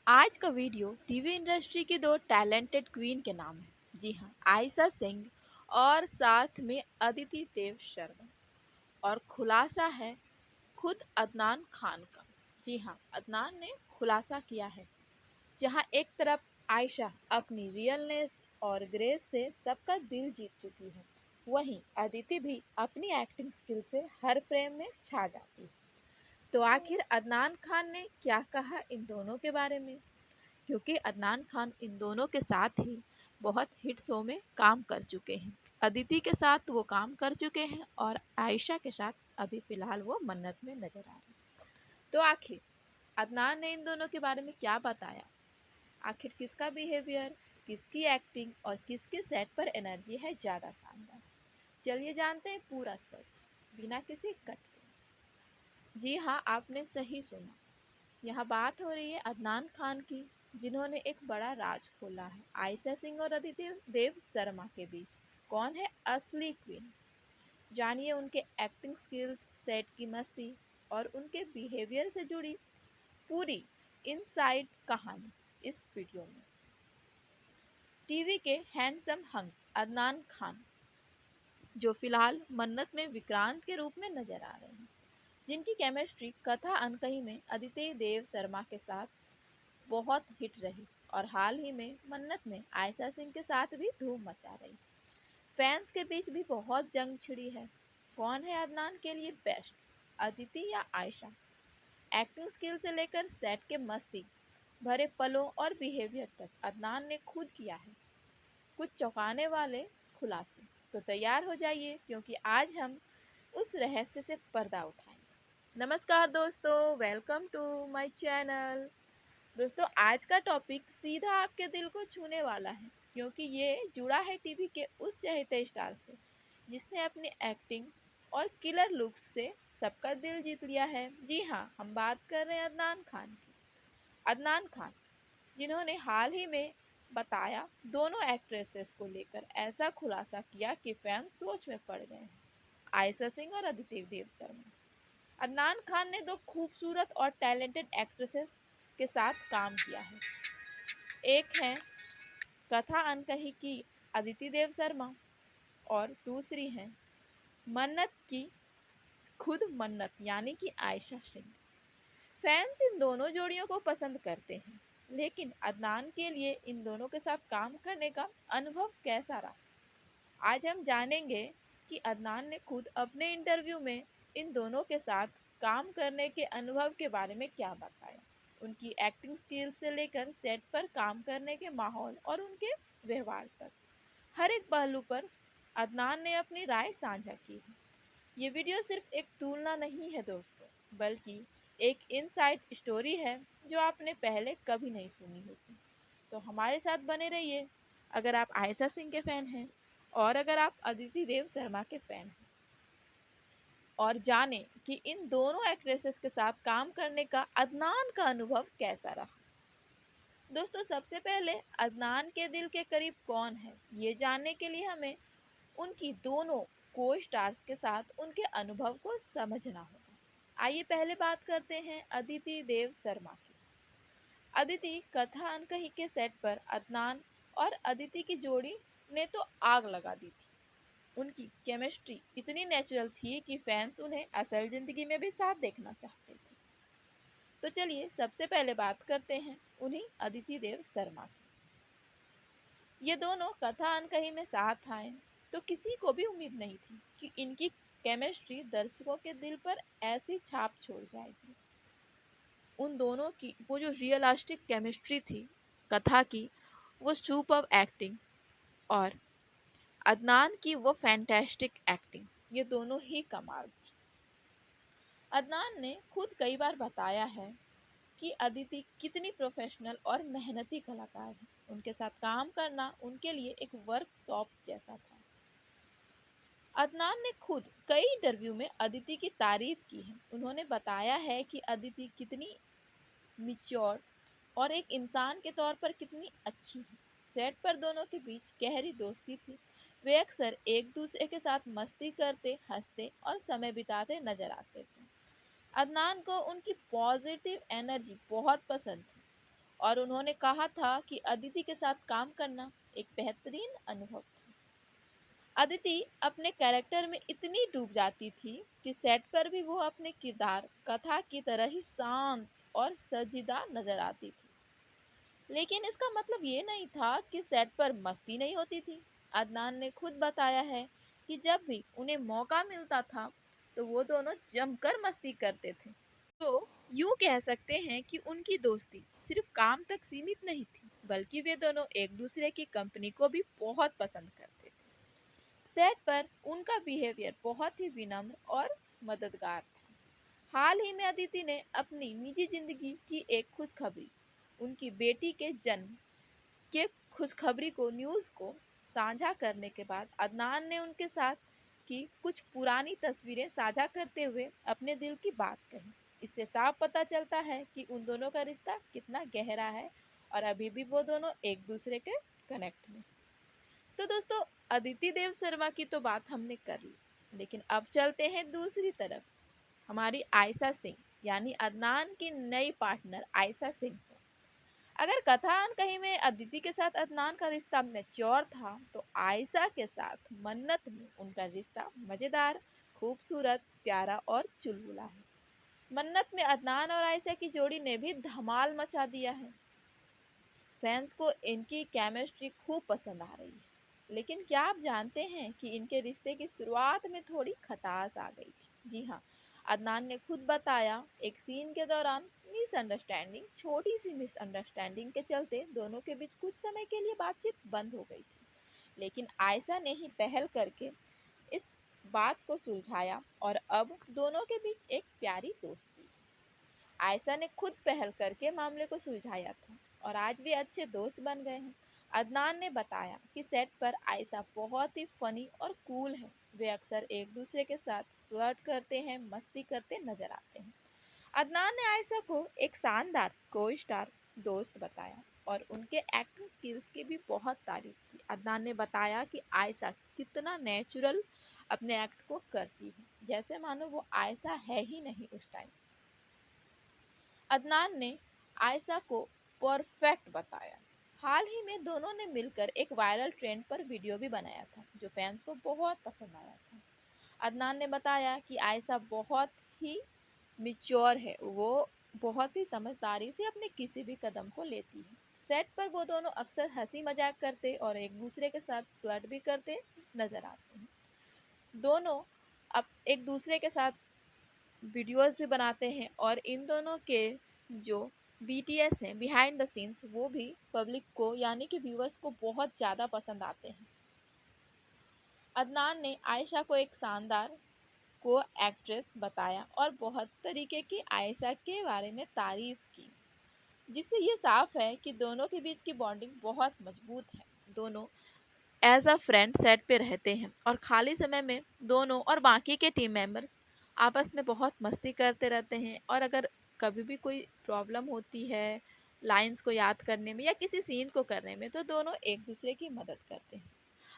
आज का video TV industry की दो टैलेंटेड क्वीन के नाम है। जी हाँ, आयशा सिंह और साथ में अदिति देव शर्मा। और खुलासा है खुद अदनान खान का। जी हाँ, अदनान ने खुलासा किया है। जहाँ एक तरफ आयशा अपनी रियलनेस और ग्रेस से सबका दिल जीत चुकी है, वहीं अदिति भी अपनी एक्टिंग स्किल से हर फ्रेम में छा जाती है। तो आखिर अदनान खान ने क्या कहा इन दोनों के बारे में? क्योंकि अदनान खान इन दोनों के साथ ही बहुत हिट शो में काम कर चुके हैं। अदिति के साथ वो काम कर चुके हैं और आयशा के साथ अभी फ़िलहाल वो मन्नत में नज़र आ रहे हैं। तो आखिर अदनान ने इन दोनों के बारे में क्या बताया? आखिर किसका बिहेवियर, किसकी एक्टिंग और किसके सेट पर एनर्जी है ज़्यादा शानदार? चलिए जानते हैं पूरा सच, बिना किसी कट के। जी हाँ, आपने सही सुना। यहाँ बात हो रही है अदनान खान की, जिन्होंने एक बड़ा राज खोला है आयशा सिंह और अदिति देव शर्मा के बीच। कौन है असली क्वीन? जानिए उनके एक्टिंग स्किल्स, सेट की मस्ती और उनके बिहेवियर से जुड़ी पूरी इनसाइड कहानी इस वीडियो में। टीवी के हैंडसम हंक अदनान खान, जो फिलहाल मन्नत में विक्रांत के रूप में नजर आ रहे हैं, जिनकी केमिस्ट्री कथा अनकही में अदिति देव शर्मा के साथ बहुत हिट रही और हाल ही में मन्नत में आयशा सिंह के साथ भी धूम मचा रही। फैंस के बीच भी बहुत जंग छिड़ी है। कौन है अदनान के लिए बेस्ट, अदिति या आयशा? एक्टिंग स्किल से लेकर सेट के मस्ती भरे पलों और बिहेवियर तक अदनान ने खुद किया है कुछ चौंकाने वाले खुलासे। तो तैयार हो जाइए, क्योंकि आज हम उस रहस्य से पर्दा उठाएंगे। नमस्कार दोस्तों, वेलकम टू माय चैनल। दोस्तों, आज का टॉपिक सीधा आपके दिल को छूने वाला है, क्योंकि ये जुड़ा है टीवी के उस चहेते स्टार से जिसने अपनी एक्टिंग और किलर लुक्स से सबका दिल जीत लिया है। जी हाँ, हम बात कर रहे हैं अदनान खान की। अदनान खान, जिन्होंने हाल ही में बताया दोनों एक्ट्रेसेस को लेकर ऐसा खुलासा किया कि फैन सोच में पड़ गए हैं, आयशा सिंह और अदिति देव शर्मा। अदनान खान ने दो खूबसूरत और टैलेंटेड एक्ट्रेसेस के साथ काम किया है। एक है कथा अनकही की अदिति देव शर्मा और दूसरी है मन्नत की खुद मन्नत यानी कि आयशा सिंह। फैंस इन दोनों जोड़ियों को पसंद करते हैं, लेकिन अदनान के लिए इन दोनों के साथ काम करने का अनुभव कैसा रहा? आज हम जानेंगे कि अदनान ने खुद अपने इंटरव्यू में इन दोनों के साथ काम करने के अनुभव के बारे में क्या बताया। उनकी एक्टिंग स्किल्स से लेकर सेट पर काम करने के माहौल और उनके व्यवहार तक, हर एक पहलू पर अदनान ने अपनी राय साझा की है। ये वीडियो सिर्फ एक तुलना नहीं है दोस्तों, बल्कि एक इनसाइड स्टोरी है जो आपने पहले कभी नहीं सुनी होगी। तो हमारे साथ बने रहिए अगर आप आयशा सिंह के फैन हैं और अगर आप अदिति देव शर्मा के फैन हैं, और जाने कि इन दोनों एक्ट्रेसेस के साथ काम करने का अदनान का अनुभव कैसा रहा। दोस्तों, सबसे पहले अदनान के दिल के करीब कौन है, ये जानने के लिए हमें उनकी दोनों को स्टार्स के साथ उनके अनुभव को समझना होगा। आइए पहले बात करते हैं अदिति देव शर्मा की। अदिति कथा अनकही के सेट पर अदनान और अदिति की जोड़ी ने तो आग लगा दी थी। उनकी केमिस्ट्री इतनी नेचुरल थी कि फैंस उन्हें असल जिंदगी में भी साथ देखना चाहते थे। तो चलिए सबसे पहले बात करते हैं उन्हीं अदिति देव शर्मा की। ये दोनों कथा अनकही में साथ आए तो किसी को भी उम्मीद नहीं थी कि इनकी केमिस्ट्री दर्शकों के दिल पर ऐसी छाप छोड़ जाएगी। उन दोनों की वो जो रियलिस्टिक केमिस्ट्री थी कथा की, वो सुपर्ब एक्टिंग, और अदनान की वो फैंटास्टिक एक्टिंग, ये दोनों ही कमाल थी। अदनान ने खुद कई बार बताया है कि अदिति कितनी प्रोफेशनल और मेहनती कलाकार है। उनके साथ काम करना उनके लिए एक वर्कशॉप जैसा था। अदनान ने खुद कई इंटरव्यू में अदिति की तारीफ की है। उन्होंने बताया है कि अदिति कितनी मिच्योर और एक इंसान के तौर पर कितनी अच्छी है। सेट पर दोनों के बीच गहरी दोस्ती थी। वे अक्सर एक दूसरे के साथ मस्ती करते, हंसते और समय बिताते नजर आते थे। अदनान को उनकी पॉजिटिव एनर्जी बहुत पसंद थी और उन्होंने कहा था कि अदिति के साथ काम करना एक बेहतरीन अनुभव था। अदिति अपने कैरेक्टर में इतनी डूब जाती थी कि सेट पर भी वो अपने किरदार कथा की तरह ही शांत और संजीदा नजर आती थी। लेकिन इसका मतलब ये नहीं था कि सेट पर मस्ती नहीं होती थी। अदनान ने खुद बताया है कि जब भी उन्हें मौका मिलता था तो वो दोनों जमकर मस्ती करते थे। तो यूं कह सकते हैं कि उनकी दोस्ती सिर्फ काम तक सीमित नहीं थी, बल्कि वे दोनों एक दूसरे की कंपनी को भी बहुत पसंद करते थे। सेट पर उनका बिहेवियर बहुत ही विनम्र और मददगार था। हाल ही में अदिति ने अपनी निजी जिंदगी की एक खुशखबरी, उनकी बेटी के जन्म के खुशखबरी को न्यूज़ को साझा करने के बाद अदनान ने उनके साथ की कुछ पुरानी तस्वीरें साझा करते हुए अपने दिल की बात कही। इससे साफ पता चलता है कि उन दोनों का रिश्ता कितना गहरा है और अभी भी वो दोनों एक दूसरे के कनेक्ट में। तो दोस्तों, अदिति देव शर्मा की तो बात हमने कर ली, लेकिन अब चलते हैं दूसरी तरफ, हमारी आयशा सिंह यानी अदनान की नई पार्टनर आयशा सिंह। अगर कथान कहीं में अदिति के साथ अदनान का रिश्ता मैच्योर था, तो आयशा के साथ मन्नत में उनका रिश्ता मजेदार, खूबसूरत, प्यारा और चुलबुला है। मन्नत में अदनान और आयशा की जोड़ी ने भी धमाल मचा दिया है। फैंस को इनकी केमिस्ट्री खूब पसंद आ रही है। लेकिन क्या आप जानते हैं कि इनके रिश्ते की शुरुआत में थोड़ी खटास आ गई थी? जी हाँ, अदनान ने खुद बताया, एक सीन के दौरान छोटी सी मिसअंडरस्टैंडिंग के चलते दोनों के बीच कुछ समय के लिए बातचीत बंद हो गई थी। लेकिन आयशा ने ही पहल करके इस बात को सुलझाया और अब दोनों के बीच एक प्यारी दोस्ती। आयशा ने खुद पहल करके मामले को सुलझाया था और आज वे अच्छे दोस्त बन गए हैं। अदनान ने बताया कि सेट पर आयशा बहुत ही फनी और कूल है। वे अक्सर एक दूसरे के साथ फ्लर्ट करते हैं, मस्ती करते नजर आते हैं। अदनान ने आयशा को एक शानदार को स्टार दोस्त बताया और उनके एक्टिंग स्किल्स की भी बहुत तारीफ की। अदनान ने बताया कि आयशा कितना नेचुरल अपने एक्ट को करती है, जैसे मानो वो आयशा है ही नहीं उस टाइम। अदनान ने आयशा को परफेक्ट बताया। हाल ही में दोनों ने मिलकर एक वायरल ट्रेंड पर वीडियो भी बनाया था, जो फैंस को बहुत पसंद आया था। अदनान ने बताया कि आयशा बहुत ही मिच्योर है, वो बहुत ही समझदारी से अपने किसी भी कदम को लेती है। सेट पर वो दोनों अक्सर हंसी मजाक करते और एक दूसरे के साथ फ्लर्ट भी करते नजर आते हैं। दोनों अब एक दूसरे के साथ वीडियोस भी बनाते हैं और इन दोनों के जो बीटीएस हैं, बिहाइंड द सीन्स, वो भी पब्लिक को यानी कि व्यूअर्स को बहुत ज़्यादा पसंद आते हैं। अदनान ने आयशा को एक शानदार को एक्ट्रेस बताया और बहुत तरीके की आयशा के बारे में तारीफ की, जिससे ये साफ है कि दोनों के बीच की बॉन्डिंग बहुत मजबूत है। दोनों एज अ फ्रेंड सेट पे रहते हैं और खाली समय में दोनों और बाकी के टीम मेंबर्स आपस में बहुत मस्ती करते रहते हैं। और अगर कभी भी कोई प्रॉब्लम होती है लाइंस को याद करने में या किसी सीन को करने में, तो दोनों एक दूसरे की मदद करते हैं।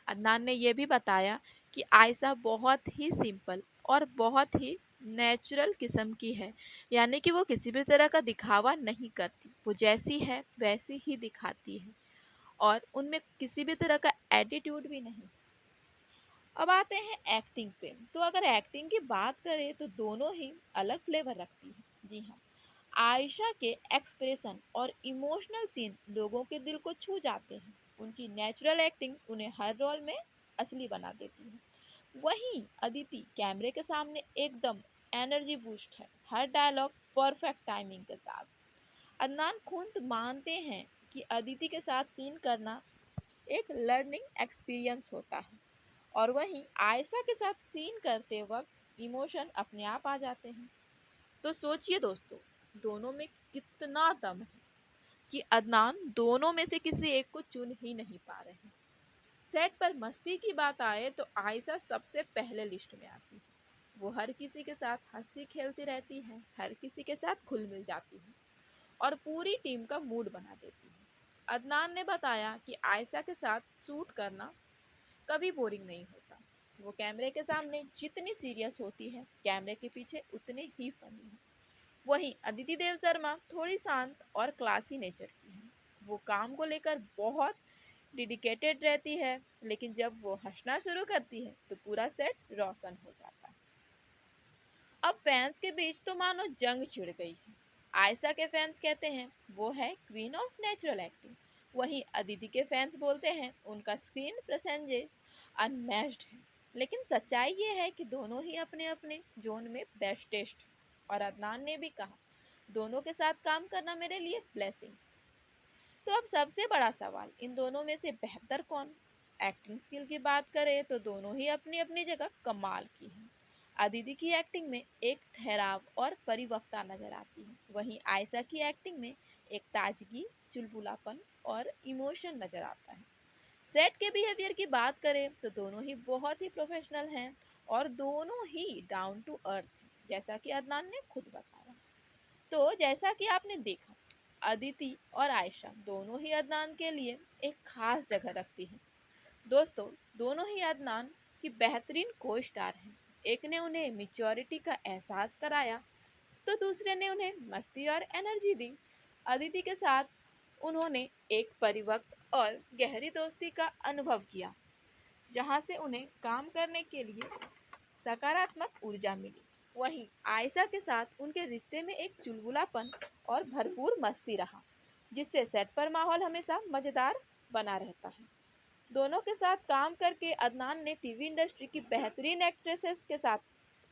अदनान ने यह भी बताया कि आयशा बहुत ही सिंपल और बहुत ही नेचुरल किस्म की है, यानी कि वो किसी भी तरह का दिखावा नहीं करती, वो जैसी है वैसी ही दिखाती है और उनमें किसी भी तरह का एटीट्यूड भी नहीं। अब आते हैं एक्टिंग पे। तो अगर एक्टिंग की बात करें तो दोनों ही अलग फ्लेवर रखती हैं। जी हाँ, आयशा के एक्सप्रेशन और इमोशनल सीन लोगों के दिल को छू जाते हैं। उनकी नेचुरल एक्टिंग उन्हें हर रोल में असली बना देती है। वहीं अदिति कैमरे के सामने एकदम एनर्जी बूस्ट है, हर डायलॉग परफेक्ट टाइमिंग के साथ। अदनान खुद मानते हैं कि अदिति के साथ सीन करना एक लर्निंग एक्सपीरियंस होता है और वहीं आयशा के साथ सीन करते वक्त इमोशन अपने आप आ जाते हैं। तो सोचिए दोस्तों, दोनों में कितना दम है कि अदनान दोनों में से किसी एक को चुन ही नहीं पा रहे हैं। सेट पर मस्ती की बात आए तो आयशा सबसे पहले लिस्ट में आती है। वो हर किसी के साथ हंसती खेलती रहती है, हर किसी के साथ घुल मिल जाती है और पूरी टीम का मूड बना देती है। अदनान ने बताया कि आयशा के साथ शूट करना कभी बोरिंग नहीं होता। वो कैमरे के सामने जितनी सीरियस होती है, कैमरे के पीछे उतने ही फनी है। वहीं अदिति देव शर्मा थोड़ी शांत और क्लासी नेचर की है। वो काम को लेकर बहुत डेडिकेटेड रहती है, लेकिन जब वो हंसना शुरू करती है तो पूरा सेट रोशन हो जाता है। अब फैंस के बीच तो मानो जंग छिड़ गई है। आयशा के फैंस कहते हैं वो है क्वीन ऑफ नेचुरल एक्टिंग, वहीं अदिति के फैंस बोलते हैं उनका स्क्रीन प्रेजेंस अनमैच्ड है। लेकिन सच्चाई ये है कि दोनों ही अपने अपने जोन में बेस्टेस्ट हैं। और अदनान ने भी कहा दोनों के साथ काम करना मेरे लिए ब्लेसिंग। तो अब सबसे बड़ा सवाल इन दोनों में से बेहतर कौन। एक्टिंग स्किल की बात करें तो दोनों ही अपनी अपनी जगह कमाल की हैं। अदिति की एक्टिंग में एक ठहराव और परिपक्वता नजर आती है, वहीं आयशा की एक्टिंग में एक ताजगी, चुलबुलापन और इमोशन नजर आता है। सेट के बिहेवियर की बात करें तो दोनों ही बहुत ही प्रोफेशनल हैं और दोनों ही डाउन टू अर्थ हैं, जैसा कि अदनान ने खुद बताया। तो जैसा कि आपने देखा, अदिति और आयशा दोनों ही अदनान के लिए एक खास जगह रखती हैं। दोस्तों, दोनों ही अदनान की बेहतरीन को स्टार हैं। एक ने उन्हें मिच्योरिटी का एहसास कराया तो दूसरे ने उन्हें मस्ती और एनर्जी दी। अदिति के साथ उन्होंने एक परिपक्व और गहरी दोस्ती का अनुभव किया, जहां से उन्हें काम करने के लिए सकारात्मक ऊर्जा मिली। वहीं आयशा के साथ उनके रिश्ते में एक चुलबुलापन और भरपूर मस्ती रहा, जिससे सेट पर माहौल हमेशा मज़ेदार बना रहता है। दोनों के साथ काम करके अदनान ने टीवी इंडस्ट्री की बेहतरीन एक्ट्रेसेस के साथ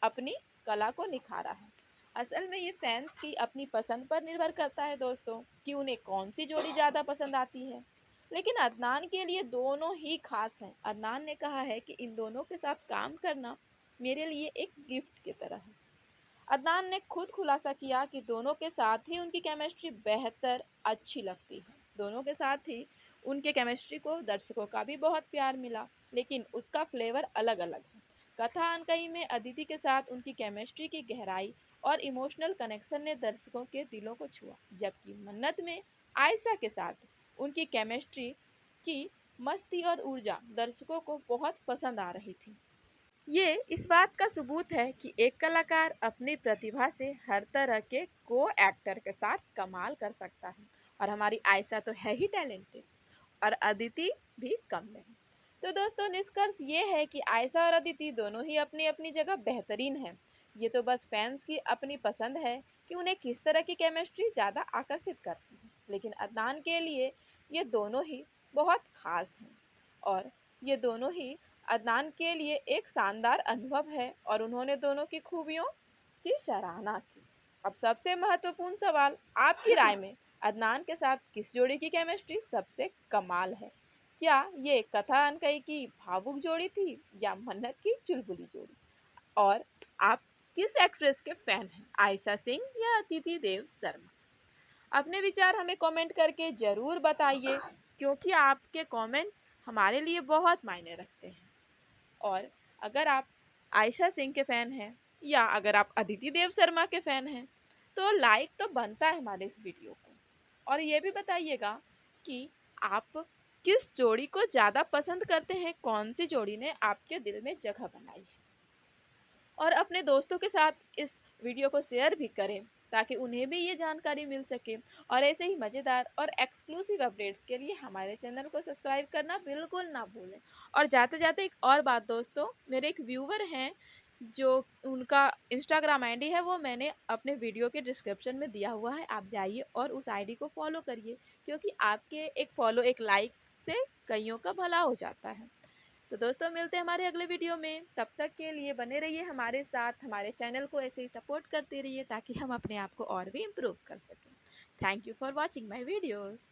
अपनी कला को निखारा है। असल में ये फैंस की अपनी पसंद पर निर्भर करता है दोस्तों, कि उन्हें कौन सी जोड़ी ज़्यादा पसंद आती है। लेकिन अदनान के लिए दोनों ही खास हैं। अदनान ने कहा है कि इन दोनों के साथ काम करना मेरे लिए एक गिफ्ट की तरह है। अदनान ने खुद खुलासा किया कि दोनों के साथ ही उनकी केमिस्ट्री बेहतर अच्छी लगती है। दोनों के साथ ही उनके केमिस्ट्री को दर्शकों का भी बहुत प्यार मिला, लेकिन उसका फ्लेवर अलग अलग है। कथा अनकही में अदिति के साथ उनकी केमिस्ट्री की गहराई और इमोशनल कनेक्शन ने दर्शकों के दिलों को छुआ, जबकि मन्नत में आयशा के साथ उनकी केमिस्ट्री की मस्ती और ऊर्जा दर्शकों को बहुत पसंद आ रही थी। ये इस बात का सबूत है कि एक कलाकार अपनी प्रतिभा से हर तरह के को एक्टर के साथ कमाल कर सकता है। और हमारी आयशा तो है ही टैलेंटेड, और अदिति भी कम नहीं। तो दोस्तों, निष्कर्ष ये है कि आयशा और अदिति दोनों ही अपनी अपनी जगह बेहतरीन हैं। ये तो बस फैंस की अपनी पसंद है कि उन्हें किस तरह की केमिस्ट्री ज़्यादा आकर्षित करती है। लेकिन अदनान के लिए ये दोनों ही बहुत खास हैं, और ये दोनों ही अदनान के लिए एक शानदार अनुभव है, और उन्होंने दोनों की खूबियों की सराहना की। अब सबसे महत्वपूर्ण सवाल, आपकी राय में अदनान के साथ किस जोड़ी की केमिस्ट्री सबसे कमाल है? क्या ये कथा अनकही की भावुक जोड़ी थी या मन्नत की चुलबुली जोड़ी? और आप किस एक्ट्रेस के फैन हैं, आयशा सिंह या अदिति देव शर्मा? अपने विचार हमें कमेंट करके ज़रूर बताइए, क्योंकि आपके कमेंट हमारे लिए बहुत मायने रखते हैं। और अगर आप आयशा सिंह के फ़ैन हैं या अगर आप अदिति देव शर्मा के फ़ैन हैं, तो लाइक तो बनता है हमारे इस वीडियो को। और ये भी बताइएगा कि आप किस जोड़ी को ज़्यादा पसंद करते हैं, कौन सी जोड़ी ने आपके दिल में जगह बनाई है। और अपने दोस्तों के साथ इस वीडियो को शेयर भी करें, ताकि उन्हें भी ये जानकारी मिल सके। और ऐसे ही मज़ेदार और एक्सक्लूसिव अपडेट्स के लिए हमारे चैनल को सब्सक्राइब करना बिल्कुल ना भूलें। और जाते जाते एक और बात दोस्तों, मेरे एक व्यूवर हैं जो उनका इंस्टाग्राम आईडी है, वो मैंने अपने वीडियो के डिस्क्रिप्शन में दिया हुआ है। आप जाइए और उस आईडी को फॉलो करिए, क्योंकि आपके एक फॉलो एक लाइक से कईयों का भला हो जाता है। तो दोस्तों, मिलते हैं हमारे अगले वीडियो में। तब तक के लिए बने रहिए हमारे साथ, हमारे चैनल को ऐसे ही सपोर्ट करते रहिए, ताकि हम अपने आप को और भी इम्प्रूव कर सकें। Thank you for watching my videos.